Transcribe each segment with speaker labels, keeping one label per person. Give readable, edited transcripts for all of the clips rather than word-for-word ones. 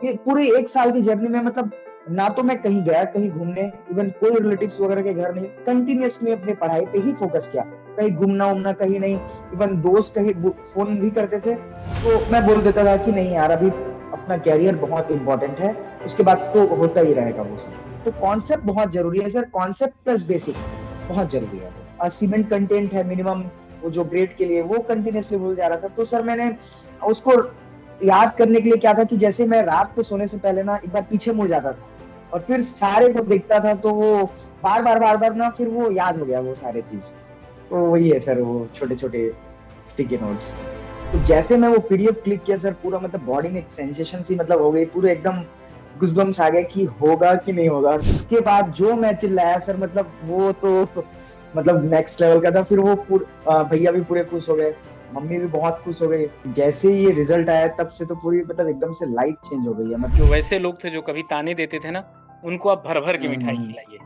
Speaker 1: ये पूरे 1 साल की जर्नी में मतलब ना तो मैं कहीं गया कहीं घूमने, इवन कोई रिलेटिव्स वगैरह के घर नहीं, कंटिन्यूअसली अपनी पढ़ाई पे ही फोकस किया। कहीं घूमना उमना कहीं नहीं। इवन दोस्त कहीं फोन भी करते थे तो मैं बोल देता था कि नहीं यार, अभी अपना कैरियर बहुत इंपॉर्टेंट है, उसके बाद तो होता ही रहेगा वो सब। तो कॉन्सेप्ट बहुत जरूरी है सर, कॉन्सेप्ट प्लस बेसिक बहुत जरूरी है। सीमेंट कंटेंट है मिनिमम, वो जो ग्रेड के लिए वो कंटिन्यूअसली भूल जा रहा था। तो सर मैंने उसको याद करने के लिए क्या था कि जैसे मैं रात को सोने से पहले ना एक बार पीछे मुड़ जाता था और फिर सारे को देखता था, तो वो बार बार ना फिर वो याद हो गया वो सारे चीज। तो वही है सर, वो छोटे छोटे स्टिकी नोट्स। तो जैसे मैं वो पीडीएफ क्लिक किया सर, पूरा मतलब बॉडी में एक सेंसेशन सी मतलब हो गई, पूरे एकदम गुज़बम्स आ गए कि होगा कि नहीं होगा। उसके बाद जो मैं चिल्लाया सर, मतलब वो तो मतलब नेक्स्ट लेवल का था। फिर वो भैया भी पूरे खुश हो गए, मम्मी भी बहुत खुश हो गई। जैसे ही ये रिजल्ट आया तब से तो पूरी मतलब एकदम से लाइफ चेंज हो गई है
Speaker 2: जो
Speaker 1: मतलब।
Speaker 2: वैसे लोग थे जो कभी ताने देते थे ना, उनको आप भर भर के मिठाई
Speaker 1: हम्म।
Speaker 2: खिलाइए।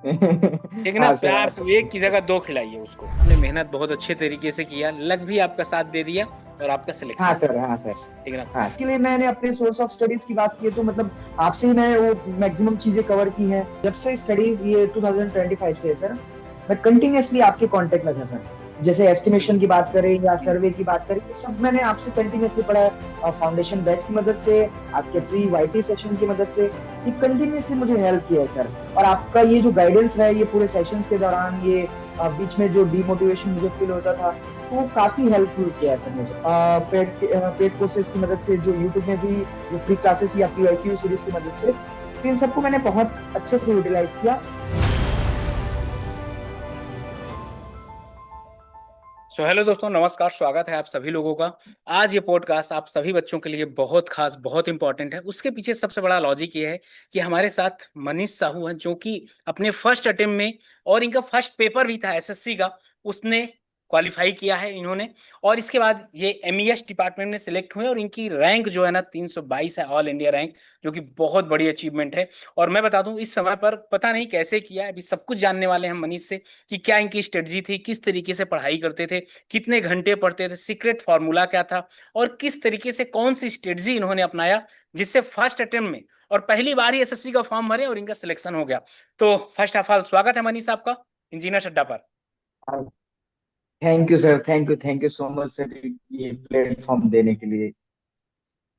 Speaker 2: ठीक है ना,
Speaker 1: हाँ सर, हाँ
Speaker 2: प्यार
Speaker 1: सर।
Speaker 2: से एक की जगह दो खिलाइए उसको। आपने मेहनत बहुत अच्छे तरीके से किया, लक भी आपका साथ दे दिया और आपका
Speaker 1: हाँ
Speaker 2: सिलेक्शन।
Speaker 1: सर, हाँ सर।
Speaker 2: ठीक है ना।
Speaker 1: हाँ, इसके लिए मैंने अपने सोर्स ऑफ स्टडीज की बात की है तो मतलब आपसे ही मैं वो मैक्सिमम चीजें कवर की हैं। जब से स्टडीज ये 2025 से है सर, मैं कंटिन्यूअसली आपके कांटेक्ट में था सर। जैसे एस्टिमेशन की बात करें या सर्वे की बात करें, ये सब मैंने आपसे कंटिन्यूअसली पढ़ा है। फाउंडेशन बैच की मदद से, आपके फ्री वाईटी सेशन की मदद से, ये कंटिन्यूअसली मुझे हेल्प किया है सर। और आपका ये जो गाइडेंस रहा है ये पूरे सेशंस के दौरान, ये बीच में जो डिमोटिवेशन मुझे फील होता था, तो वो काफी हेल्पफुल किया है सर मुझे। पेड कोर्सेज की मदद से, जो यूट्यूब में भी जो फ्री क्लासेस या पीवाईक्यू सीरीज की मदद से, तो इन सबको मैंने बहुत अच्छे से यूटिलाइज किया।
Speaker 2: सो हेलो दोस्तों, नमस्कार, स्वागत है आप सभी लोगों का। आज ये पॉडकास्ट आप सभी बच्चों के लिए बहुत खास, बहुत इंपॉर्टेंट है। उसके पीछे सबसे बड़ा लॉजिक ये है कि हमारे साथ मनीष साहू हैं, जो कि अपने फर्स्ट अटेम्प्ट में, और इनका फर्स्ट पेपर भी था एसएससी का, उसने क्वालिफाई किया है इन्होंने। और इसके बाद ये एमईएस डिपार्टमेंट में सिलेक्ट हुए और इनकी रैंक जो है ना 322 है, ऑल इंडिया रैंक, जो कि बहुत बड़ी अचीवमेंट है। और मैं बता दूं, इस समय पर पता नहीं कैसे किया है, अभी सब कुछ जानने वाले हैं मनीष से कि क्या इनकी स्ट्रेटजी थी, किस तरीके से पढ़ाई करते थे, कितने घंटे पढ़ते थे, सीक्रेट फॉर्मूला क्या था, और किस तरीके से कौन सी स्ट्रेटजी इन्होंने अपनाया जिससे फर्स्ट अटेम्प्ट में और पहली बार ही एसएससी का फॉर्म भरे और इनका सिलेक्शन हो गया। तो फर्स्ट ऑफ ऑल स्वागत है मनीष आपका इंजीनियर अड्डा पर।
Speaker 1: Thank you sir, thank you so much sir, ये प्लेटफॉर्म देने के लिए।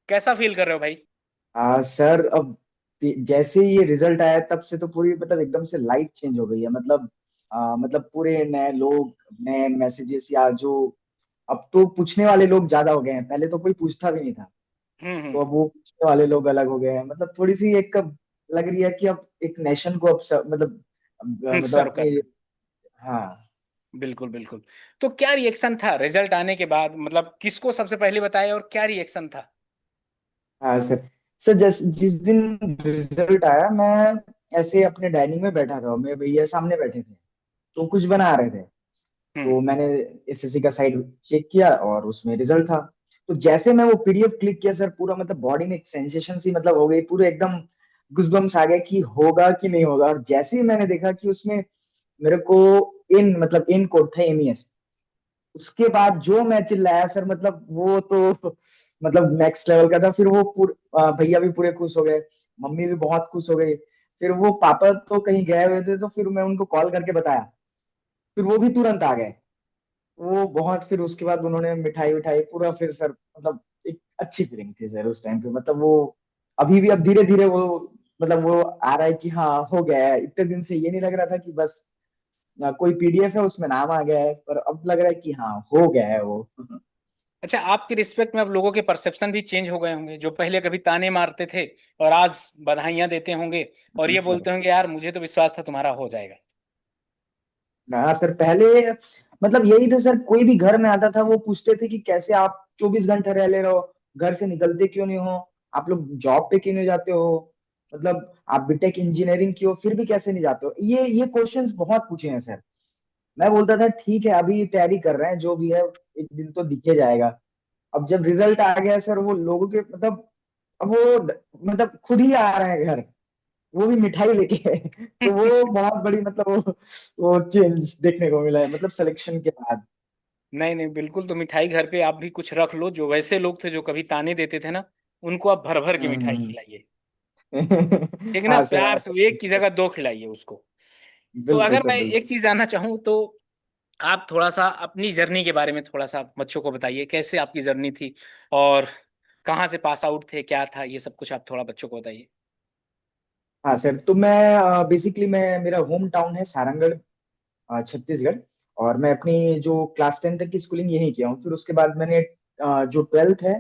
Speaker 2: कैसा फील कर रहे हो भाई?
Speaker 1: सर अब जैसे ही ये रिजल्ट आया तब से तो पूरी मतलब एकदम से लाइफ चेंज हो गई है मतलब। मतलब पूरे नए लोग, नए मैसेजेस, या जो अब तो पूछने वाले लोग ज्यादा हो गए हैं, पहले तो कोई पूछता भी नहीं था। तो
Speaker 2: हम्म।
Speaker 1: अब वो पूछने वाले लोग अलग हो गए हैं, मतलब थोड़ी सी एक अब लग रही है कि अब एक नेशन को अब मतलब मतलब
Speaker 2: सर्व
Speaker 1: अपने।
Speaker 2: करना।
Speaker 1: हाँ।
Speaker 2: बिल्कुल बिल्कुल। तो क्या रिएक्शन था रिजल्ट आने के बाद, मतलब किसको सबसे पहले बताया और क्या रिएक्शन था?
Speaker 1: हाँ सर। सर जिस दिन रिजल्ट आया, मैं ऐसे अपने डाइनिंग में बैठा था, मेरे भैया सामने बैठे थे, तो कुछ बना रहे थे।
Speaker 2: हम्म।
Speaker 1: तो मैंने एसएससी का साइड चेक किया और उसमें रिजल्ट था। तो जैसे मैं वो पीडीएफ क्लिक किया सर, पूरा मतलब बॉडी में एक सेंसेशन सी मतलब हो गई, पूरे एकदम गुज़बम्स आ गए कि होगा कि नहीं होगा। और जैसे ही मैंने देखा कि उसमें मेरे को इन मतलब इन कोड था, एमईएस, उसके बाद जो मैं चिल्लाया सर, मतलब वो तो मतलब नेक्स्ट लेवल का था। फिर वो भैया भी पूरे खुश हो गए, मम्मी भी बहुत खुश हो गई। फिर वो पापा तो कहीं गए हुए थे, तो फिर मैं उनको कॉल करके बताया, फिर वो भी तुरंत आ गए। वो बहुत, फिर उसके बाद उन्होंने मिठाई विठाई पूरा, फिर सर मतलब एक अच्छी फीलिंग थी सर उस टाइम पे। मतलब वो अभी भी अब धीरे धीरे वो मतलब वो आ रहा है कि हाँ हो गया है। इतने दिन से ये नहीं लग रहा था कि बस कोई पीडीएफ है उसमें नाम आ गया है, पर अब लग रहा है कि हाँ हो गया है वो।
Speaker 2: अच्छा, आपके रिस्पेक्ट में अब लोगों के परसेप्शन भी चेंज हो गए होंगे, जो पहले कभी ताने मारते थे और आज बधाइयां देते होंगे और ये बोलते होंगे यार मुझे तो विश्वास था तुम्हारा हो जाएगा।
Speaker 1: हाँ सर, पहले मतलब यही था सर, कोई भी घर में आता था वो पूछते थे कि कैसे आप 24 घंटे रह ले रहे हो, घर से निकलते क्यों नहीं हो, आप लोग जॉब पे क्यों नहीं जाते हो, मतलब आप बीटेक इंजीनियरिंग की हो फिर भी कैसे नहीं जाते हो। ये क्वेश्चंस बहुत पूछे हैं सर। मैं बोलता था ठीक है, अभी तैयारी कर रहे हैं, जो भी है एक दिन तो दिखे जाएगा। अब जब रिजल्ट आ गया सर, वो लोगों के मतलब अब वो मतलब खुद ही आ रहे हैं घर, वो भी मिठाई लेके तो वो बहुत बड़ी मतलब वो चेंज देखने को मिला है मतलब सिलेक्शन के बाद।
Speaker 2: नहीं नहीं, बिल्कुल। तो मिठाई घर पे आप भी कुछ रख लो, जो वैसे लोग थे जो कभी ताने देते थे ना, उनको आप भर भर के मिठाई
Speaker 1: हम्म।
Speaker 2: खिलाइए। ठीक है ना,
Speaker 1: हाँ सर,
Speaker 2: प्यार
Speaker 1: आप
Speaker 2: से एक की जगह दो खिलाइए उसको। तो
Speaker 1: बिल्कुल
Speaker 2: अगर
Speaker 1: सर,
Speaker 2: मैं
Speaker 1: बिल्कुल।
Speaker 2: एक चीज जानना चाहूँ तो आप थोड़ा सा अपनी जर्नी के बारे में थोड़ा सा बच्चों को बताइए, कैसे आपकी जर्नी थी और कहाँ से पास आउट थे, क्या था, ये सब कुछ आप थोड़ा बच्चों को बताइए।
Speaker 1: हाँ सर, तो मैं बेसिकली मैं मेरा होम टाउन है सारंगढ़, छत्तीसगढ़। और मैं अपनी जो क्लास 10 तक की स्कूलिंग यहीं किया हूँ। फिर उसके बाद मैंने जो 12th है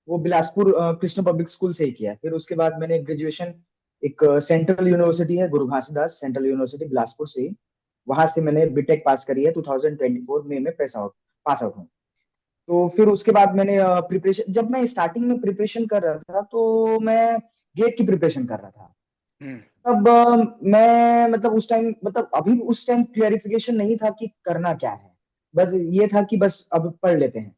Speaker 1: वो बिलासपुर कृष्ण पब्लिक स्कूल से ही किया है। फिर उसके बाद मैंने ग्रेजुएशन एक सेंट्रल यूनिवर्सिटी है, गुरु घासीदास सेंट्रल यूनिवर्सिटी बिलासपुर से ही, वहां से मैंने बीटेक पास करी है 2024 में पास आउट हूँ। तो फिर उसके बाद मैंने प्रिपरेशन, जब मैं स्टार्टिंग में प्रिपरेशन कर रहा था तो मैं गेट की प्रिपरेशन कर रहा था।
Speaker 2: हम्म।
Speaker 1: तब मैं मतलब उस टाइम, मतलब अभी उस टाइम क्लियरिफिकेशन नहीं था कि करना क्या है। बस ये था कि बस अब पढ़ लेते हैं।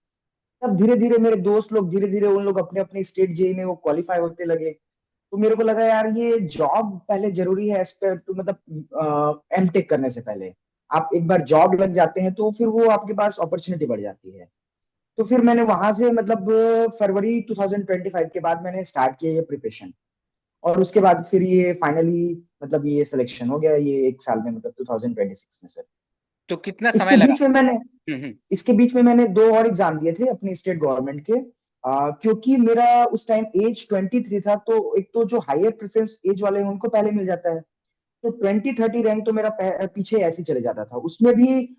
Speaker 1: तब धीरे धीरे मेरे दोस्त लोग, धीरे धीरे उन लोग अपने अपने स्टेट जेई में वो क्वालिफाई होते लगे। तो मेरे को लगा यार ये जॉब पहले जरूरी है एस्पेक्ट टू, मतलब एमटेक करने से पहले आप एक बार जॉब लग जाते हैं तो फिर वो आपके पास अपॉर्चुनिटी बढ़ जाती है। तो फिर मैंने वहां से मतलब फरवरी 2025 के बाद मैंने स्टार्ट किया ये प्रिपरेशन। और उसके बाद फिर ये फाइनली मतलब ये सिलेक्शन हो गया ये एक साल में, मतलब 2026 में सर।
Speaker 2: तो कितना समय
Speaker 1: इसके
Speaker 2: लगा?
Speaker 1: बीच में मैंने
Speaker 2: हम्म।
Speaker 1: इसके बीच में मैंने दो और एग्जाम दिए थे अपनी स्टेट गवर्नमेंट के। क्योंकि मेरा उस टाइम एज 23 था, तो एक तो जो हायर प्रेफरेंस एज वाले हैं उनको पहले मिल जाता है। तो 20-30 रैंक तो मेरा पीछे ऐसे ही चले जाता था उसमें भी।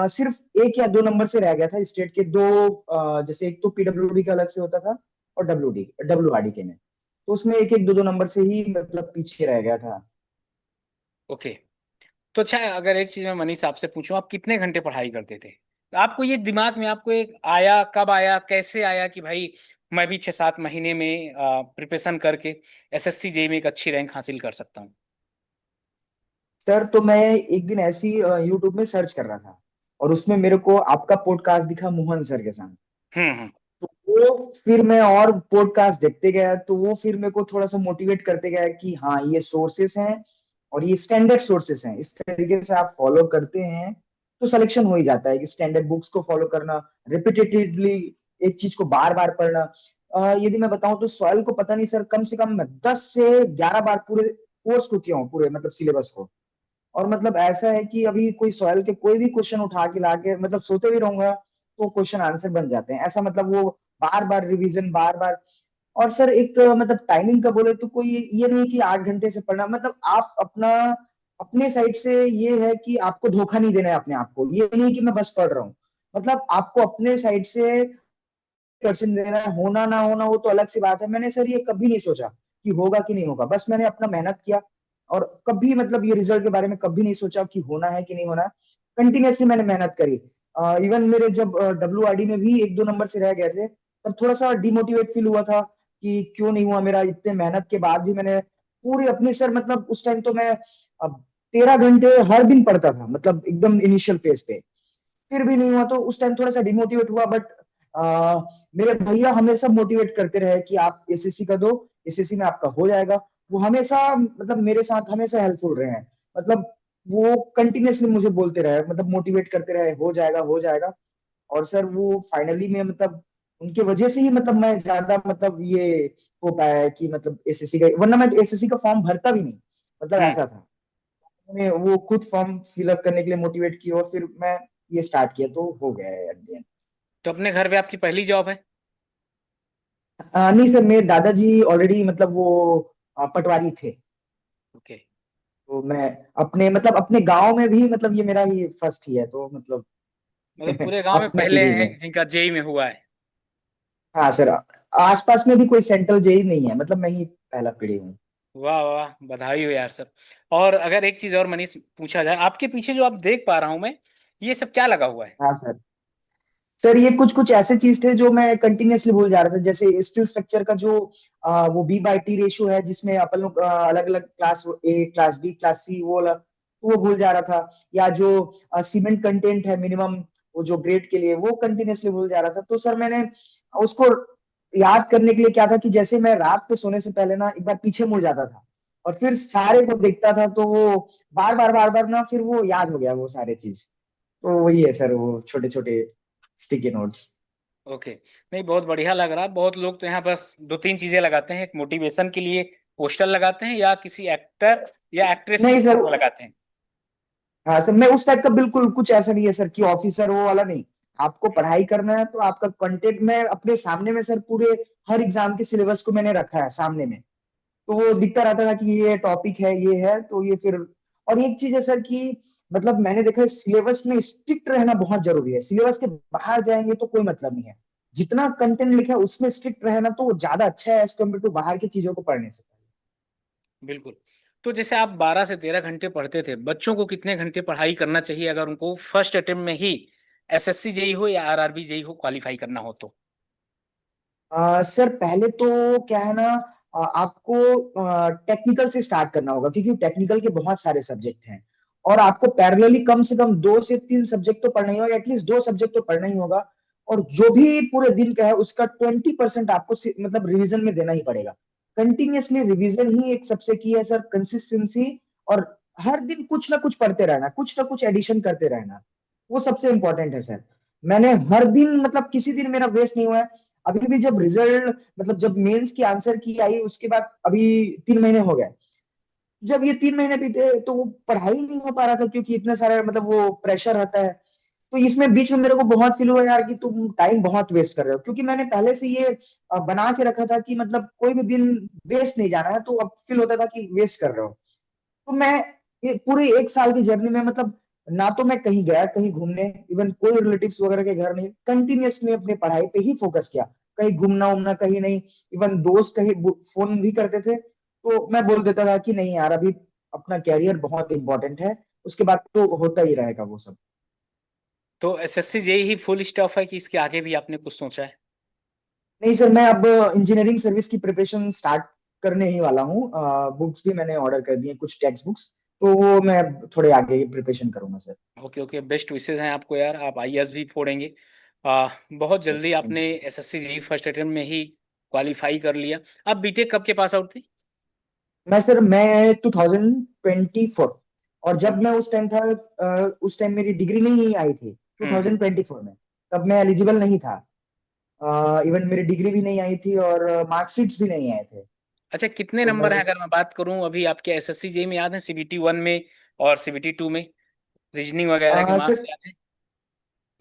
Speaker 1: सिर्फ एक या दो नंबर से रह गया था स्टेट के दो। जैसे एक तो पीडब्ल्यूडी का अलग से होता था और डब्ल्यूआरडी के में। तो उसमें एक एक दो दो नंबर से ही मतलब पीछे रह गया था।
Speaker 2: ओके। तो अच्छा, अगर एक चीज मैं मनीष आपसे पूछूं, आप कितने घंटे पढ़ाई करते थे? आपको ये दिमाग में आपको एक आया, कब आया, कैसे आया कि भाई मैं भी 6-7 महीने में प्रिपरेशन करके एसएससी जेई में एक अच्छी रैंक हासिल कर सकता हूँ?
Speaker 1: सर, तो मैं एक दिन ऐसी यूट्यूब में सर्च कर रहा था और उसमें मेरे को आपका पॉडकास्ट दिखा मोहन सर के साथ।
Speaker 2: हम्म।
Speaker 1: तो वो फिर मैं और पॉडकास्ट देखते गया, तो वो फिर मेरे को थोड़ा सा मोटिवेट करते गया कि हाँ ये सोर्सेस हैं और ये स्टैंडर्ड सोर्सेस हैं, इस तरीके से आप फॉलो करते हैं तो सिलेक्शन हो ही जाता है। कि स्टैंडर्ड बुक्स को फॉलो करना, रिपीटेटिवली एक चीज को बार बार पढ़ना। यदि मैं बताऊं तो सॉइल को पता नहीं सर, कम से कम मैं 10 से 11 बार पूरे कोर्स को किया हूँ, पूरे मतलब सिलेबस को। और मतलब ऐसा है कि अभी कोई सवाल के कोई भी क्वेश्चन उठा के लाके मतलब सोते भी रहूंगा तो क्वेश्चन आंसर बन जाते हैं, ऐसा मतलब वो बार बार रिवीजन, बार बार। और सर एक मतलब टाइमिंग का बोले तो कोई ये नहीं कि 8 घंटे से पढ़ना, मतलब आप अपना अपने साइड से ये है कि आपको धोखा नहीं देना है अपने आप को। ये नहीं कि मैं बस पढ़ रहा हूँ, मतलब आपको अपने साइड से परसेंट देना है। होना ना होना वो तो अलग सी बात है। मैंने सर ये कभी नहीं सोचा कि होगा कि नहीं होगा, बस मैंने अपना मेहनत किया। और कभी मतलब ये रिजल्ट के बारे में कभी नहीं सोचा कि होना है कि नहीं होना। कंटिन्यूअसली मैंने मेहनत करी। इवन मेरे जब डब्ल्यू में भी एक दो नंबर से रह गए थे तब थोड़ा सा डिमोटिवेट फील हुआ था कि क्यों नहीं हुआ मेरा। इतने मेहनत के बाद भी मैंने पूरी अपनी सर, मतलब उस टाइम तो मैं 13 घंटे हर दिन पढ़ता था, मतलब एकदम इनिशियल फेज पे। फिर भी नहीं हुआ तो उस टाइम थोड़ा सा डिमोटिवेट हुआ। बट मेरे भैया हमेशा मोटिवेट करते रहे कि आप एसएससी का दो, एसएससी में आपका हो जाएगा। वो हमेशा मतलब मेरे साथ हमेशा हेल्पफुल रहे हैं। मतलब वो कंटिन्यूअसली मुझे बोलते रहे, मतलब मोटिवेट करते रहे, हो जाएगा हो जाएगा। और सर वो फाइनली में मतलब उनके वजह से ही मतलब मैं ज्यादा मतलब ये हो पाया है कि मतलब एसएससी का, वरना मैं एसएससी का फॉर्म भरता भी नहीं, मतलब
Speaker 2: हम्म।
Speaker 1: ऐसा था। मैंने वो खुद फॉर्म फिलअप करने के लिए मोटिवेट किया और फिर मैं ये स्टार्ट किया तो हो गया है at the end।
Speaker 2: तो अपने घर पे आपकी पहली जॉब है?
Speaker 1: नहीं सर, मेरे दादाजी ऑलरेडी मतलब वो पटवारी थे।
Speaker 2: ओके।
Speaker 1: तो मैं अपने मतलब अपने गांव में भी मतलब ये मेरा ही फर्स्ट ही है, तो मतलब
Speaker 2: मतलब पूरे गांव में
Speaker 1: अपने
Speaker 2: पहले
Speaker 1: पीढ़ी
Speaker 2: हैं
Speaker 1: में।
Speaker 2: जिनका जेई में हुआ है?
Speaker 1: हाँ सर, आसपास में भी कोई सेंट्रल जेई नहीं है, मतलब मैं ही पहला पीढ़ी हूँ।
Speaker 2: वाह वाह, बधाई हो यार सर। और अगर एक चीज और मनीष पूछा जाए, आपके पीछे जो आप देख पा रहा हूं मैं, ये सब क्या लगा हुआ है?
Speaker 1: हाँ सर। सर ये कुछ कुछ ऐसे चीज थे जो मैं कंटिन्यूअसली भूल जा रहा था। जैसे स्टील स्ट्रक्चर का जो वो B/T रेशियो है, जिसमें अपन लोग अलग अलग class A, class B, class C, वो अलग, तो वो भूल जा रहा था। या जो सीमेंट कंटेंट है मिनिमम, वो जो ग्रेड के लिए, वो कंटिन्यूअसली भूल जा रहा था। तो सर मैंने उसको याद करने के लिए क्या था कि जैसे मैं रात पे सोने से पहले ना एक बार पीछे मुड़ जाता था और फिर सारे को देखता था, तो वो बार बार ना फिर वो याद हो गया वो सारे चीज। तो वही है सर, वो छोटे छोटे स्टिकी नोट्स।
Speaker 2: ओके। नहीं, बहुत बढ़िया लग रहा है। बहुत लोग तो यहाँ बस दो तीन चीजें लगाते हैं, एक मोटिवेशन के लिए पोस्टर लगाते हैं, या किसी एक्टर या एक्ट्रेस की
Speaker 1: नहीं सर।
Speaker 2: फोटो लगाते हैं।
Speaker 1: हाँ सर, मैं उस टाइप का बिल्कुल कुछ ऐसा नहीं है सर कि ऑफिसर वो वाला नहीं। आपको पढ़ाई करना है तो आपका कंटेंट मैं अपने सामने में सर पूरे हर एग्जाम के सिलेबस को मैंने रखा है सामने में। तो वो दिखता रहता था कि ये टॉपिक है, ये है, तो ये फिर। और एक चीज है सर कि मतलब मैंने देखा है सिलेबस में स्ट्रिक्ट रहना बहुत जरूरी है। सिलेबस के बाहर जाएंगे तो कोई मतलब नहीं है। जितना कंटेंट लिखा है उसमें स्ट्रिक्ट रहना तो वो ज्यादा अच्छा है एज कम्पेयर टू बाहर की चीजों को पढ़ने से।
Speaker 2: बिल्कुल। तो जैसे आप 12 से 13 घंटे पढ़ते थे, बच्चों को कितने घंटे पढ़ाई करना चाहिए अगर उनको फर्स्ट अटेम्प्ट में ही एसएससी जेई हो या आरआरबी जेई हो क्वालिफाई करना हो तो?
Speaker 1: सर पहले तो क्या है ना, आपको टेक्निकल से स्टार्ट करना होगा क्योंकि टेक्निकल के बहुत सारे सब्जेक्ट हैं। और आपको पैरेलली कम से कम 2 से 3 सब्जेक्ट तो पढ़ना ही होगा, एटलीस्ट 2 सब्जेक्ट तो पढ़ना ही होगा। और जो भी पूरे दिन का है उसका 20% आपको मतलब रिवीजन में देना ही पड़ेगा। कंटिन्यूअसली रिवीजन ही एक सबसे की है सर, कंसिस्टेंसी। और हर दिन कुछ ना कुछ पढ़ते रहना, कुछ ना कुछ एडिशन करते रहना, वो सबसे इंपॉर्टेंट है सर। मैंने हर दिन मतलब किसी दिन मेरा वेस्ट नहीं हुआ है। अभी भी जब रिजल्ट मतलब जब मेंस की आंसर की आई उसके बाद अभी 3 महीने हो गए। जब ये 3 महीने बीते तो वो पढ़ाई नहीं हो पा रहा था क्योंकि इतना सारा मतलब वो प्रेशर रहता है। तो इसमें बीच में मेरे को बहुत फील हुआ यार कि तुम टाइम बहुत वेस्ट कर रहे हो, क्योंकि मैंने पहले से ये बना के रखा था कि मतलब कोई भी दिन वेस्ट नहीं जाना है, तो अब फील होता था कि वेस्ट कर रहे हो। तो मैं ये पूरे 1 साल की जर्नी में मतलब ना तो मैं कहीं गया कहीं घूमने, इवन कोई रिलेटिव्स वगैरह के घर नहीं, कंटिन्यूअसली अपने पढ़ाई पे ही फोकस किया। कहीं घूमना उमना कहीं नहीं। इवन दोस्त कहीं फोन भी करते थे तो मैं बोल देता था कि नहीं यार, अभी अपना कैरियर बहुत इंपॉर्टेंट है, उसके बाद तो होता ही रहेगा वो सब।
Speaker 2: तो एसएससी जेई ही फुल स्टॉप है कि इसके आगे भी आपने कुछ सोचा है?
Speaker 1: नहीं सर, मैं अब इंजीनियरिंग सर्विस की प्रिपरेशन स्टार्ट करने ही वाला हूँ। बुक्स भी मैंने ऑर्डर कर दिए, कुछ टेक्स्ट बुक्स। तो वो मैं थोड़े आगे प्रिपरेशन करूंगा sir.
Speaker 2: Okay okay, best wishes हैं आपको यार, आप आईएएस भी फोड़ेंगे। बहुत
Speaker 1: सर
Speaker 2: जल्दी
Speaker 1: थैंक
Speaker 2: आपने
Speaker 1: you.
Speaker 2: SSC JE first attempt में ही क्वालिफाई कर लिया। आप बीटेक कब के पास आउट थे?
Speaker 1: मैं 2024। और जब मैं
Speaker 2: 20।
Speaker 1: उस टाइम था, उस टाइम मेरी डिग्री नहीं आई थी
Speaker 2: हम्म।
Speaker 1: 2024 में। तब मैं एलिजिबल नहीं था। इवन मेरी डिग्री भी नहीं आई थी और मार्कशीट्स भी नहीं आए थे।
Speaker 2: अच्छा, कितने
Speaker 1: तो मैं
Speaker 2: नंबर हैं अगर मैं बात करूं अभी आपके एसएससी जेई में, याद है सीबीटी वन में और सीबीटी टू में रीजनिंग वगैरह के
Speaker 1: सर।
Speaker 2: मार्क्स याद हैं?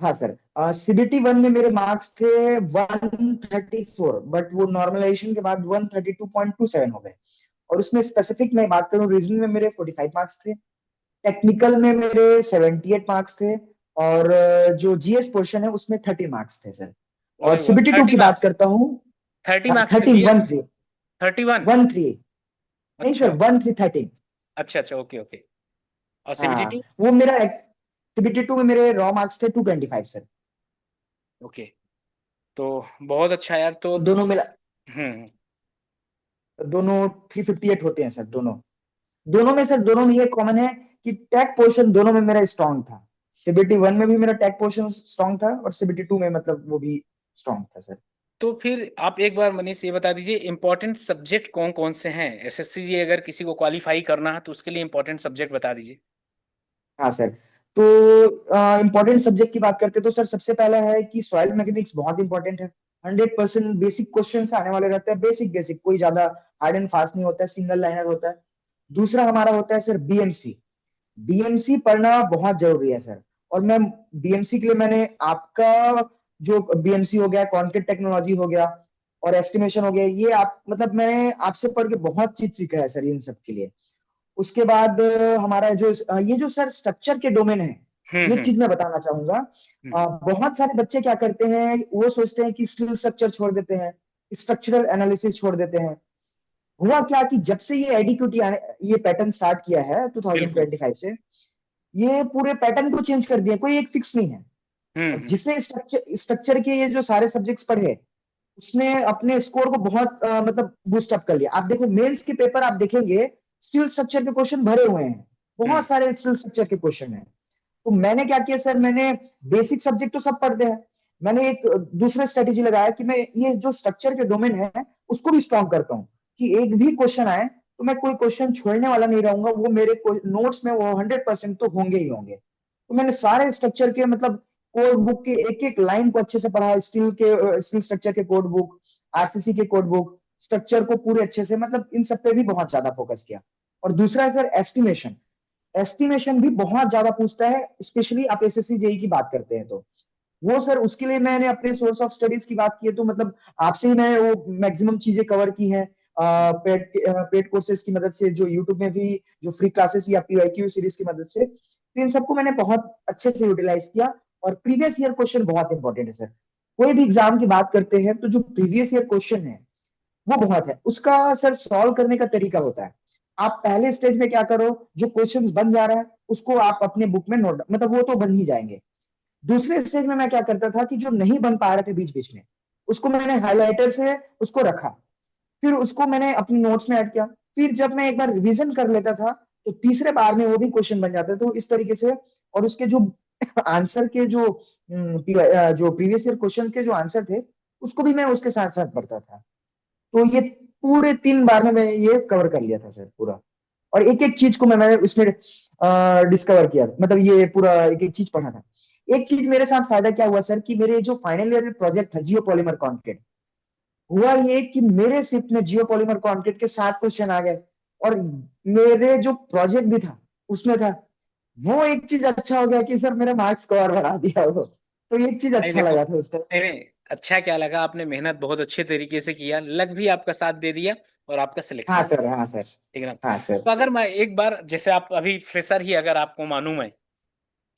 Speaker 1: हाँ सर, सीबीटी वन में मेरे मार्क्स थे 134, बट वो नॉर्मलाइजेशन के बाद 132.27 हो गए। और उसमें स्पेसिफिक मैं बात करूं, रीजनिंग में मेरे 45 मार्क्स थे। टेक्निकल में मेरे 78 मार्क्स थे। और जो जीएस पोर्शन है उसमें 30 मार्क्स थे सर। और
Speaker 2: अरे वाह,
Speaker 1: सीबीटी टू
Speaker 2: थर्टी
Speaker 1: की बात
Speaker 2: मार्क्स
Speaker 1: करता हूँ।
Speaker 2: 30 मार्क्स थे
Speaker 1: 13,
Speaker 2: जीएस
Speaker 1: वन
Speaker 2: में?
Speaker 1: थ्री
Speaker 2: 31?
Speaker 1: 13। नहीं सर,
Speaker 2: अच्छा
Speaker 1: 13, 13।
Speaker 2: अच्छा अच्छा, ओके ओके। और सीबीटी
Speaker 1: हाँ
Speaker 2: टू?
Speaker 1: वो मेरा सीबीटी टू में मेरे रॉ मार्क्स थे 225 सर।
Speaker 2: ओके। तो बहुत अच्छा यार। तो
Speaker 1: तो दोनों मिला,
Speaker 2: हम्म।
Speaker 1: दोनों 358 होते हैं सर दोनों। दोनों में सर, दोनों में ये कॉमन है कि टैग पोर्शन दोनों में मेरा स्ट्रांग था। सीबीटी वन में भी मेरा टैग पोर्शन स्ट्रांग था और सीबीटी टू में मतलब वो भी स्ट्रांग था सर।
Speaker 2: तो फिर आप एक बार मनीष ये बता दीजिए, इंपॉर्टेंट सब्जेक्ट कौन कौन से हैं एसएससी जी अगर किसी को क्वालिफाई करना है तो उसके लिए इंपॉर्टेंट सब्जेक्ट बता दीजिए।
Speaker 1: हाँ सर। तो इंपॉर्टेंट सब्जेक्ट की बात करते हैं तो सर सबसे पहला है कि सॉइल मैकेनिक्स बहुत इंपॉर्टेंट है। 100% बेसिक क्वेश्चन आने वाले रहते हैं, बेसिक बेसिक, कोई ज्यादा हार्ड एंड फास्ट नहीं होता है, सिंगल लाइनर होता है। दूसरा हमारा होता है सर बीएमसी। बीएमसी पढ़ना बहुत जरूरी है सर। और मैं बीएमसी के लिए मैंने आपका जो बीएमसी हो गया, कॉन्क्रीट टेक्नोलॉजी हो गया और एस्टिमेशन हो गया, ये आप मतलब मैंने आपसे पढ़ के बहुत चीज सीखा है सर इन सब के लिए। उसके बाद हमारा जो ये जो सर स्ट्रक्चर के डोमेन है, ये
Speaker 2: हम्म।
Speaker 1: चीज मैं बताना चाहूंगा।
Speaker 2: हम्म।
Speaker 1: बहुत सारे बच्चे क्या करते हैं, वो सोचते हैं कि स्टील स्ट्रक्चर छोड़ देते हैं, स्ट्रक्चरल एनालिसिस छोड़ देते हैं। हुआ क्या कि जब से ये एडिक्यूटी ये पैटर्न स्टार्ट किया है
Speaker 2: बिल्कुल।
Speaker 1: 2025 से, ये पूरे पैटर्न को चेंज कर दिया, कोई एक फिक्स नहीं है। और
Speaker 2: हम्म।
Speaker 1: जिसने स्ट्रक्चर स्ट्रक्चर के ये जो सारे सब्जेक्ट्स पढ़े, उसने अपने स्कोर को बहुत मतलब बूस्ट अप कर लिया। आप देखो मेंस के पेपर आप देखेंगे, स्टील स्ट्रक्चर के क्वेश्चन भरे हुए हैं,
Speaker 2: हम्म।
Speaker 1: बहुत सारे स्टील स्ट्रक्चर के क्वेश्चन हैं। तो मैंने क्या किया सर, मैंने बेसिक सब्जेक्ट तो सब पढ़ते हैं, मैंने एक दूसरा स्ट्रेटेजी लगाया कि मैं ये जो स्ट्रक्चर के डोमेन है उसको भी स्ट्रॉन्ग करता हूँ, कि एक भी क्वेश्चन आए तो मैं कोई क्वेश्चन छोड़ने वाला नहीं रहूंगा, वो मेरे नोट्स में वो 100% तो होंगे ही होंगे। तो मैंने सारे स्ट्रक्चर के मतलब कोड बुक के एक एक लाइन को अच्छे से पढ़ा, स्टील स्ट्रक्चर के कोड बुक, आरसीसी के कोड बुक, स्ट्रक्चर को पूरे अच्छे से, मतलब इन सब पे भी बहुत ज्यादा फोकस किया। और दूसरा है सर एस्टिमेशन। एस्टिमेशन भी बहुत ज्यादा पूछता है, स्पेशली आप एसएससी जेई की बात करते हैं तो। वो सर उसके लिए मैंने अपने सोर्स ऑफ स्टडीज की बात की है तो मतलब आपसे ही मैं वो मैक्सिमम चीजें कवर की हैं, पेड पेड कोर्सेज की मदद से, जो यूट्यूब में भी जो फ्री क्लासेस या पीवाईक्यू सीरीज की मदद से, तो इन सबको मैंने बहुत अच्छे से यूटिलाइज किया। और प्रीवियस ईयर क्वेश्चन बहुत इंपॉर्टेंट है सर। कोई भी एग्जाम की बात करते हैं तो जो प्रीवियस ईयर क्वेश्चन है वो बहुत है, उसका सर सॉल्व करने का तरीका होता है। आप पहले स्टेज में क्या करो, जो क्वेश्चंस बन जा रहा है उसको आप अपने बुक में नोट, मतलब वो तो बन ही जाएंगे। दूसरे स्टेज में मैं क्या करता था कि जो नहीं बन पा रहे थे बीच बीच में, उसको मैंने हाइलाइटर से उसको रखा, फिर उसको मैंने अपने नोट्स में ऐड किया। फिर जब मैं एक बार रिवीजन कर लेता था तो तीसरे बार में वो भी क्वेश्चन बन जाते थे, तो इस तरीके से। और उसके जो आंसर के जो प्रीवियस ईयर क्वेश्चन के जो आंसर थे, उसको भी मैं उसके साथ साथ पढ़ता था। तो ये पूरे 3 बार में मैंने ये कवर कर लिया था सर पूरा। और एक एक चीज को मैंने उसमें डिस्कवर किया, मतलब ये पूरा एक एक चीज पढ़ा था। एक चीज मेरे साथ फायदा क्या हुआ सर, कि मेरे जो फाइनल ईयर प्रोजेक्ट था जियो पॉलीमर कॉन्क्रीट, हुआ ये कि मेरे शिफ्ट में जियो पॉलीमर कॉन्क्रीट के 7 क्वेश्चन आ गए। और मेरे जो प्रोजेक्ट भी था उसमें था। वो एक चीज अच्छा हो गया कि सर मेरे मार्क्स को और बढ़ा दिया वो, तो एक चीज
Speaker 2: नहीं
Speaker 1: अच्छा
Speaker 2: देखो,
Speaker 1: लगा था उस टाइम।
Speaker 2: नहीं नहीं, अच्छा क्या लगा, आपने मेहनत बहुत अच्छे तरीके से किया, लक भी आपका साथ दे दिया और आपका
Speaker 1: हाँ
Speaker 2: सिलेक्शन हो
Speaker 1: सर,
Speaker 2: गया।
Speaker 1: हाँ सर।
Speaker 2: ठीक है ना?
Speaker 1: हाँ सर।
Speaker 2: तो अगर मैं एक बार, जैसे आप अभी फ्रेशर ही, अगर आपको मालूम है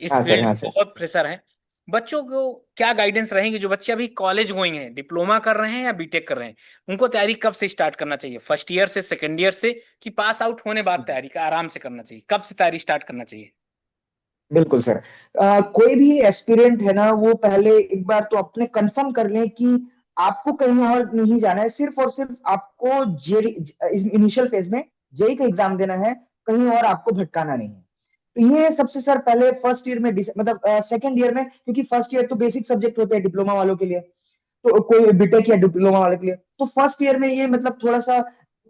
Speaker 2: इस
Speaker 1: हाँ सर।
Speaker 2: फील्ड
Speaker 1: हाँ
Speaker 2: में
Speaker 1: सर।
Speaker 2: बहुत प्रेशर है, बच्चों को क्या गाइडेंस रहेंगे जो बच्चे अभी कॉलेज गोइंग हैं, डिप्लोमा कर रहे हैं या बीटेक कर रहे हैं, उनको तैयारी कब से स्टार्ट करना चाहिए? फर्स्ट ईयर से, सेकंड ईयर से, कि पास आउट होने बाद तैयारी का आराम से करना चाहिए? कब से तैयारी स्टार्ट करना चाहिए?
Speaker 1: बिल्कुल सर। कोई भी एस्पिरेंट है ना, वो पहले एक बार तो अपने कंफर्म कर लें कि आपको कहीं और नहीं जाना है, सिर्फ और सिर्फ आपको जेई इनिशियल फेज में जेई का एग्जाम देना है, कहीं और आपको भटकाना नहीं है। तो ये सबसे सर पहले फर्स्ट ईयर में मतलब सेकंड ईयर में, क्योंकि फर्स्ट ईयर तो बेसिक सब्जेक्ट होते हैं डिप्लोमा वालों के लिए, तो कोई बीटेक या डिप्लोमा वाले के लिए तो फर्स्ट ईयर में ये मतलब थोड़ा सा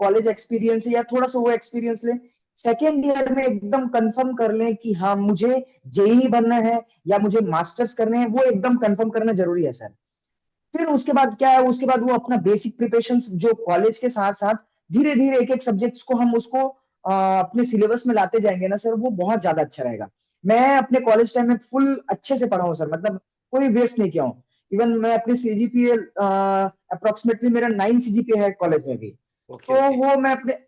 Speaker 1: कॉलेज एक्सपीरियंस या थोड़ा सा वो एक्सपीरियंस ले। सेकेंड ईयर में एकदम कंफर्म कर लें कि हाँ मुझे जेई बनना है या मुझे मास्टर्स करने हैं, वो एकदम कंफर्म करना जरूरी है सर। फिर उसके बाद क्या है, उसके बाद वो अपना बेसिक प्रिपरेशन जो कॉलेज के साथ साथ धीरे धीरे एक एक सब्जेक्ट्स को हम उसको अपने सिलेबस में लाते जाएंगे ना सर, वो बहुत ज्यादा अच्छा रहेगा। मैं अपने कॉलेज टाइम में फुल अच्छे से पढ़ा हूँ सर, मतलब कोई वेस्ट नहीं किया हूँ। इवन मैं अपने सीजीपीए अप्रोक्सीमेटली मेरा 9 सीजीपीए है कॉलेज में भी।
Speaker 2: ओके
Speaker 1: तो
Speaker 2: ओके।
Speaker 1: वो मैं अपने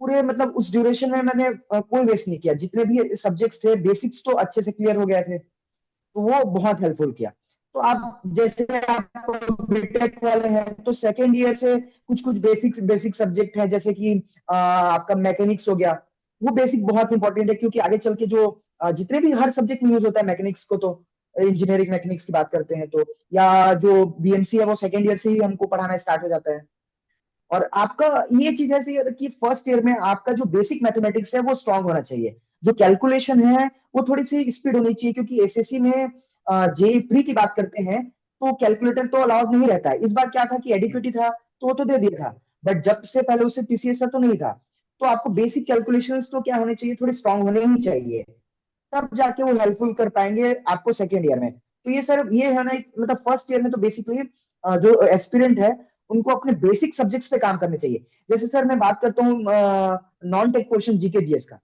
Speaker 1: पूरे मतलब उस ड्यूरेशन में मैंने कोई वेस्ट नहीं किया, जितने भी सब्जेक्ट्स थे बेसिक्स तो अच्छे से क्लियर हो गए थे, तो वो बहुत हेल्पफुल किया। तो आप जैसे आप बीटेक वाले हैं तो सेकेंड ईयर से कुछ कुछ बेसिक बेसिक सब्जेक्ट है, जैसे कि आपका मैकेनिक्स हो गया। वो बेसिक बहुत इंपॉर्टेंट है, क्योंकि आगे चल के जो जितने भी हर सब्जेक्ट में यूज होता है मैकेनिक्स को, तो इंजीनियरिंग मैकेनिक्स की बात करते हैं तो, या जो बीएमसी है वो सेकेंड ईयर से ही हमको पढ़ाना स्टार्ट हो जाता है। और आपका ये चीज है कि फर्स्ट ईयर में आपका जो बेसिक मैथमेटिक्स है वो स्ट्रांग होना चाहिए। जो कैलकुलेशन है वो थोड़ी सी स्पीड होनी चाहिए, क्योंकि एसएससी में जेई प्री की बात करते हैं तो कैलकुलेटर तो अलाउड नहीं रहता है। इस बार क्या था कि एडिक्विटी था तो वो तो दे दिया था, बट जब से पहले उससे टीसीएस का तो नहीं था। तो आपको बेसिक कैलकुलेशंस तो क्या होने चाहिए, थोड़ी स्ट्रांग होने ही चाहिए, तब जाके वो हेल्पफुल कर पाएंगे आपको सेकेंड ईयर में। तो ये सर ये है ना, मतलब फर्स्ट ईयर में तो बेसिकली जो एस्पिरेंट है उनको अपने बेसिक सब्जेक्ट्स पे काम करने चाहिए। जैसे सर मैं बात करता हूँ non tech question GK GS का,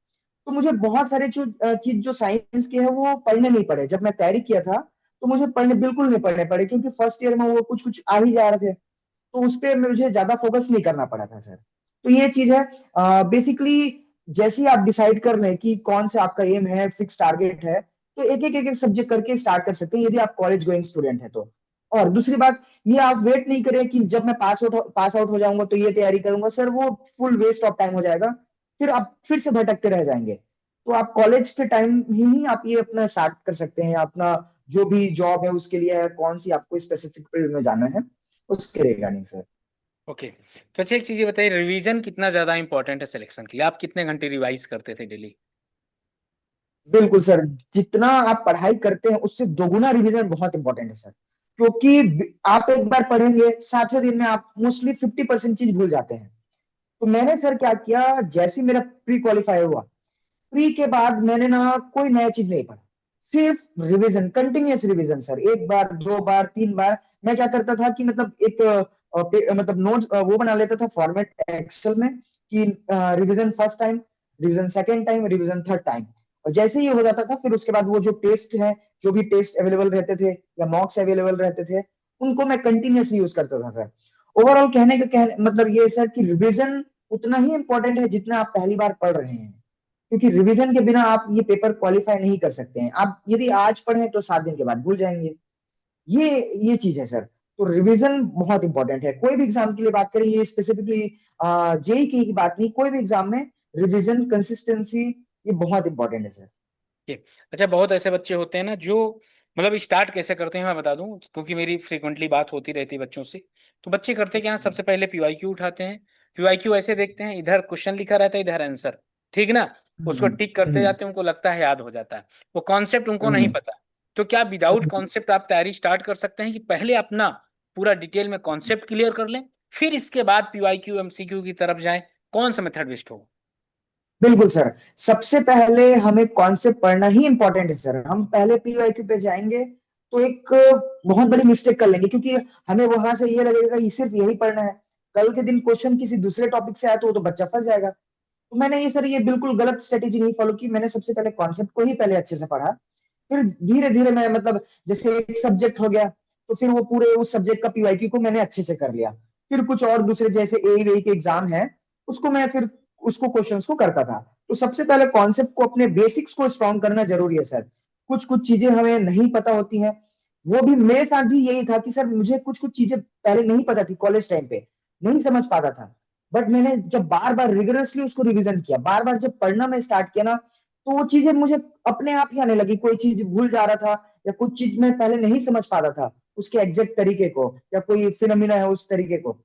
Speaker 1: तो मुझे बहुत सारे जो चीज जो साइंस के है वो पढ़ने नहीं पड़े। जब मैं तैयारी किया था तो मुझे पढ़ने बिल्कुल नहीं पढ़ने पड़े, क्योंकि फर्स्ट ईयर में वो कुछ कुछ आ ही जा रहे थे, तो उस पे मुझे ज्यादा फोकस नहीं करना पड़ा था सर। तो ये चीज है बेसिकली। जैसे ही आप डिसाइड कर लें कि कौन से आपका एम है, फिक्स टारगेट है, तो एक एक सब्जेक्ट करके स्टार्ट कर सकते हैं, यदि आप कॉलेज गोइंग स्टूडेंट है तो। और दूसरी बात, ये आप वेट नहीं करें कि जब मैं पास आउट हो जाऊंगा तो ये तैयारी करूंगा सर, वो फुल वेस्ट ऑफ टाइम हो जाएगा। फिर आप फिर से भटकते रह जाएंगे। तो आप कॉलेज के टाइम ही आप ये अपना स्टार्ट कर सकते हैं, अपना जो भी जॉब है उसके लिए कौन सी आपको स्पेसिफिक फील्ड में जाना है उसके रिगार्डिंग सर।
Speaker 2: ओके, तो अच्छा एक चीज ये बताइए, रिवीजन कितना ज्यादा इंपॉर्टेंट है सिलेक्शन के लिए? आप कितने घंटे रिवाइज करते थे डेली?
Speaker 1: बिल्कुल सर, जितना आप पढ़ाई करते हैं उससे दोगुना रिवीजन बहुत इंपॉर्टेंट है सर। क्योंकि आप एक बार पढ़ेंगे 7वें दिन में आप मोस्टली 50% चीज भूल जाते हैं। तो मैंने सर क्या किया, जैसे ही मेरा प्री क्वालिफाई हुआ, प्री के बाद मैंने ना कोई नया चीज नहीं पढ़ा। सिर्फ रिवीजन, कंटिन्यूअस रिवीजन सर, एक बार, दो बार, तीन बार। मैं क्या करता था कि मतलब एक मतलब नोट वो बना लेता था फॉर्मेट एक्सेल में कि revision first time, revision second time, revision third time. और जैसे ही हो जाता था, फिर उसके बाद वो जो टेस्ट है, जो भी टेस्ट अवेलेबल रहते थे या मॉक्स अवेलेबल रहते थे, उनको मैं कंटिन्यूअसली यूज करता था सर। ओवरऑल मतलब ये है सर कि रिवीजन उतना ही इंपॉर्टेंट है जितना आप पहली बार पढ़ रहे हैं, क्योंकि रिवीजन के बिना आप ये पेपर क्वालिफाई नहीं कर सकते हैं। आप यदि आज पढ़ें तो 7 दिन के बाद भूल जाएंगे। ये ये चीज है सर। तो रिवीजन बहुत इंपॉर्टेंट है, कोई भी एग्जाम के लिए बात करें, ये स्पेसिफिकली जेई की बात नहीं, कोई भी एग्जाम में रिवीजन कंसिस्टेंसी ये बहुत इंपॉर्टेंट है सर।
Speaker 2: ये अच्छा, बहुत ऐसे बच्चे होते हैं ना जो मतलब स्टार्ट कैसे करते हैं मैं बता दूं, क्योंकि मेरी फ्रीक्वेंटली बात होती रहती है बच्चों से। तो बच्चे करते क्या हैं, सबसे पहले पीवाईक्यू उठाते हैं। पीवाईक्यू ऐसे देखते हैं, इधर क्वेश्चन लिखा रहता है, इधर आंसर, ठीक ना। उसको टिक करते
Speaker 1: हम्म
Speaker 2: जाते हैं, उनको लगता है याद हो जाता है। वो कॉन्सेप्ट उनको नहीं
Speaker 1: हम्म
Speaker 2: पता। तो क्या विदाउट कॉन्सेप्ट आप तैयारी स्टार्ट कर सकते हैं कि पहले अपना पूरा डिटेल में कॉन्सेप्ट क्लियर कर लें, फिर इसके बाद पीवाईक्यू एमसीक्यू की तरफ जाएं? कौन सा मेथड बेस्ट होगा?
Speaker 1: बिल्कुल सर। सबसे पहले हमें कॉन्सेप्ट पढ़ना ही इंपॉर्टेंट है सर। हम पहले पीवाईक्यू पे जाएंगे तो एक बहुत बड़ी मिस्टेक कर लेंगे, क्योंकि हमें वहां से ये लगेगा कि सिर्फ यही पढ़ना है। कल के दिन क्वेश्चन किसी दूसरे टॉपिक से आया तो वो तो बच्चा फंस जाएगा। तो मैंने ये सर ये बिल्कुल गलत स्ट्रेटेजी नहीं फॉलो की। मैंने सबसे पहले कॉन्सेप्ट को ही पहले अच्छे से पढ़ा, फिर धीरे धीरे मैं मतलब जैसे एक सब्जेक्ट हो गया तो फिर वो पूरे उस सब्जेक्ट का पीवाईक्यू को मैंने अच्छे से कर लिया। फिर कुछ और दूसरे जैसे ए के एग्जाम है, उसको मैं फिर उसको क्वेश्चंस को करता था। तो सबसे पहले कॉन्सेप्ट को, अपने बेसिक्स को स्ट्रॉन्ग करना जरूरी है सर। कुछ कुछ चीजें हमें नहीं पता होती हैं। वो भी मेरे साथ भी यही था कि सर मुझे कुछ कुछ चीजें पहले नहीं पता थी, कॉलेज टाइम पे नहीं समझ पाता था। बट मैंने जब बार बार रिगरसली उसको रिवीजन किया, बार बार जब पढ़ना मैं स्टार्ट किया ना, तो वो चीजें मुझे अपने आप ही आने लगी। कोई चीज भूल जा रहा था या कुछ चीज मैं पहले नहीं समझ पा रहा था उसके एग्जैक्ट तरीके को, या कोई फिनोमिना है उस तरीके को।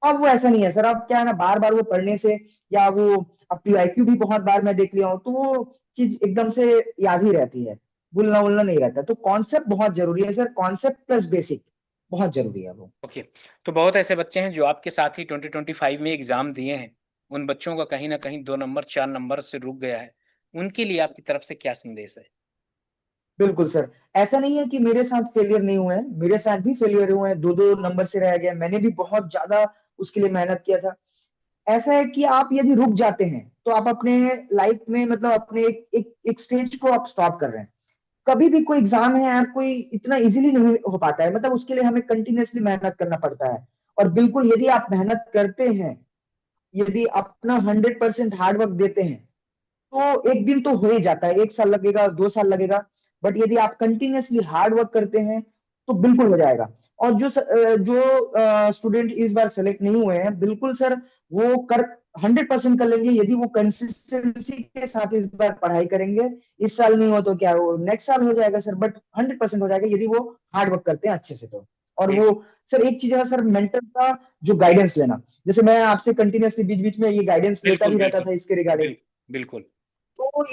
Speaker 1: अब वो ऐसा नहीं है सर। अब क्या है ना, बार बार वो पढ़ने से, या वो अब पीआईक्यू भी बहुत बार मैं देख लिया हूँ, तो वो चीज एकदम से याद ही रहती है, भूलना उलना नहीं रहता। तो कॉन्सेप्ट बहुत जरूरी है सर, कॉन्सेप्ट प्लस बेसिक बहुत जरूरी है वो।
Speaker 2: ओके। तो बहुत ऐसे बच्चे हैं जो आपके साथ ही 2025 में एग्जाम दिए हैं, उन बच्चों का कहीं ना कहीं 2 नंबर 4 नंबर से रुक गया है। उनके लिए आपकी तरफ से क्या संदेश है?
Speaker 1: बिल्कुल सर। ऐसा नहीं है कि मेरे साथ फेलियर नहीं हुए हैं, मेरे साथ भी फेलियर हुए हैं, दो दो नंबर से रह गया, मैंने भी बहुत ज्यादा उसके लिए मेहनत किया था। ऐसा है कि आप यदि रुक जाते हैं तो आप अपने लाइफ में मतलब अपने एक स्टेज को आप स्टॉप कर रहे हैं। कभी भी कोई एग्जाम है यार, कोई इतना इजीली नहीं हो पाता है, मतलब उसके लिए हमें कंटिन्यूअसली मेहनत करना पड़ता है। और बिल्कुल यदि आप मेहनत करते हैं, यदि अपना 100% हार्ड वर्क देते हैं, तो एक दिन तो हो ही जाता है। 1 साल लगेगा, 2 साल लगेगा, बट यदि आप कंटिन्यूअसली हार्ड वर्क करते हैं तो बिल्कुल हो जाएगा। और जो स्टूडेंट इस बार सेलेक्ट नहीं हुए हैं, बिल्कुल सर वो कर 100% कर लेंगे यदि वो कंसिस्टेंसी के साथ इस बार पढ़ाई करेंगे। इस साल नहीं हो तो क्या वो नेक्स्ट साल हो जाएगा सर, बट 100% हो जाएगा यदि वो हार्ड वर्क करते हैं अच्छे से तो। और वो
Speaker 2: बिल्कुल।
Speaker 1: सर एक चीज है सर, मेंटर का जो गाइडेंस लेना, जैसे मैं आपसे कंटिन्यूअसली बीच बीच में ये गाइडेंस लेता
Speaker 2: बिल्कुल
Speaker 1: भी रहता
Speaker 2: बिल्कुल
Speaker 1: था इसके रिगार्डिंग।
Speaker 2: बिल्कुल बिल्कुल।
Speaker 1: तो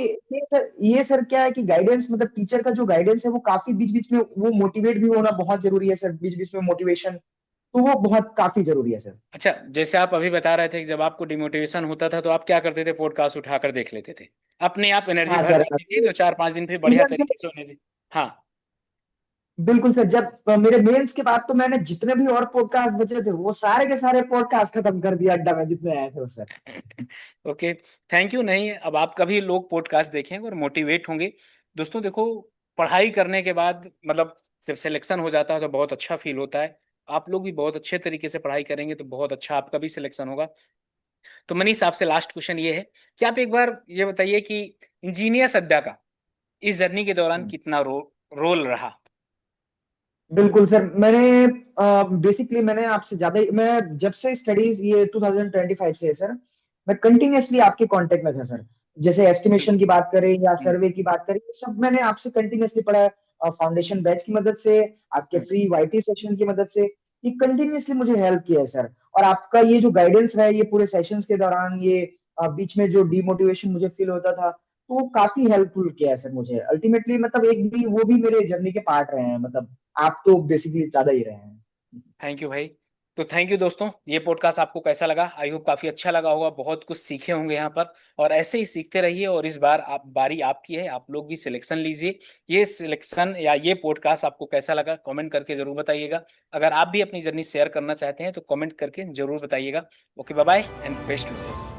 Speaker 1: ये सर क्या है कि गाइडेंस मतलब टीचर का जो गाइडेंस है वो काफी बीच बीच में वो मोटिवेट भी होना बहुत जरूरी है सर, बीच बीच में मोटिवेशन, तो वो बहुत काफी जरूरी है सर।
Speaker 2: अच्छा, जैसे आप अभी बता रहे थे कि जब आपको डिमोटिवेशन होता था तो आप क्या करते थे, पॉडकास्ट उठाकर देख लेते थे, अपने आप एनर्जी
Speaker 1: हाँ
Speaker 2: भर
Speaker 1: सर।
Speaker 2: जाती थी, 2 4 5 दिन फिर बढ़िया
Speaker 1: इवन
Speaker 2: तरीके से होने से। हाँ।
Speaker 1: बिल्कुल सर, जब मेरे मेंस के बाद तो मैंने जितने भी और पॉडकास्ट बचे थे वो सारे के सारे पॉडकास्ट खत्म कर दिया अड्डा में, जितने आए थे वो सर।
Speaker 2: ओके। Thank you. नहीं, अब आप कभी लोग पॉडकास्ट देखें और मोटिवेट होंगे। दोस्तों देखो, पढ़ाई करने के बाद मतलब जब सिलेक्शन हो जाता है तो बहुत अच्छा फील होता है। आप लोग भी बहुत अच्छे तरीके से पढ़ाई करेंगे तो बहुत अच्छा आपका भी सिलेक्शन होगा। तो मनीष, आपसे लास्ट क्वेश्चन ये है कि आप एक बार ये बताइए कि इंजीनियर्स अड्डा का इस जर्नी के दौरान कितना रोल रहा?
Speaker 1: बिल्कुल सर। मैंने बेसिकली मैंने आपसे ज्यादा मैं जब से स्टडीज ये 2025 से है सर, मैं कंटिन्यूअसली आपके कांटेक्ट में था सर। जैसे एस्टिमेशन
Speaker 2: बिल्कुल।
Speaker 1: की बात करें या
Speaker 2: हम्म,
Speaker 1: सर्वे की बात करें, ये सब मैंने आपसे कंटिन्यूअसली पढ़ा है। फाउंडेशन बैच की मदद से, आपके
Speaker 2: हम्म।
Speaker 1: फ्री वाईटी सेशन की मदद से, ये कंटिन्यूअसली मुझे हेल्प किया है सर। और आपका ये जो गाइडेंस रहा है ये पूरे सेशंस के दौरान, ये बीच में जो डिमोटिवेशन मुझे फील होता था, तो वो काफी हेल्पफुल किया है सर मुझे अल्टीमेटली। मतलब एक भी वो भी मेरे जर्नी के पार्ट रहे हैं, मतलब आप तो बेसिकली ज्यादा ही रहे हैं।
Speaker 2: थैंक यू भाई। तो थैंक यू दोस्तों, ये पॉडकास्ट आपको कैसा लगा? आई होप काफी अच्छा लगा होगा, बहुत कुछ सीखे होंगे यहाँ पर। और ऐसे ही सीखते रहिए, और इस बार बारी आपकी है, आप लोग भी सिलेक्शन लीजिए। ये सिलेक्शन या ये पॉडकास्ट आपको कैसा लगा कमेंट करके जरूर बताइएगा। अगर आप भी अपनी जर्नी शेयर करना चाहते हैं तो कमेंट करके जरूर बताइएगा। Okay, bye bye and best wishes.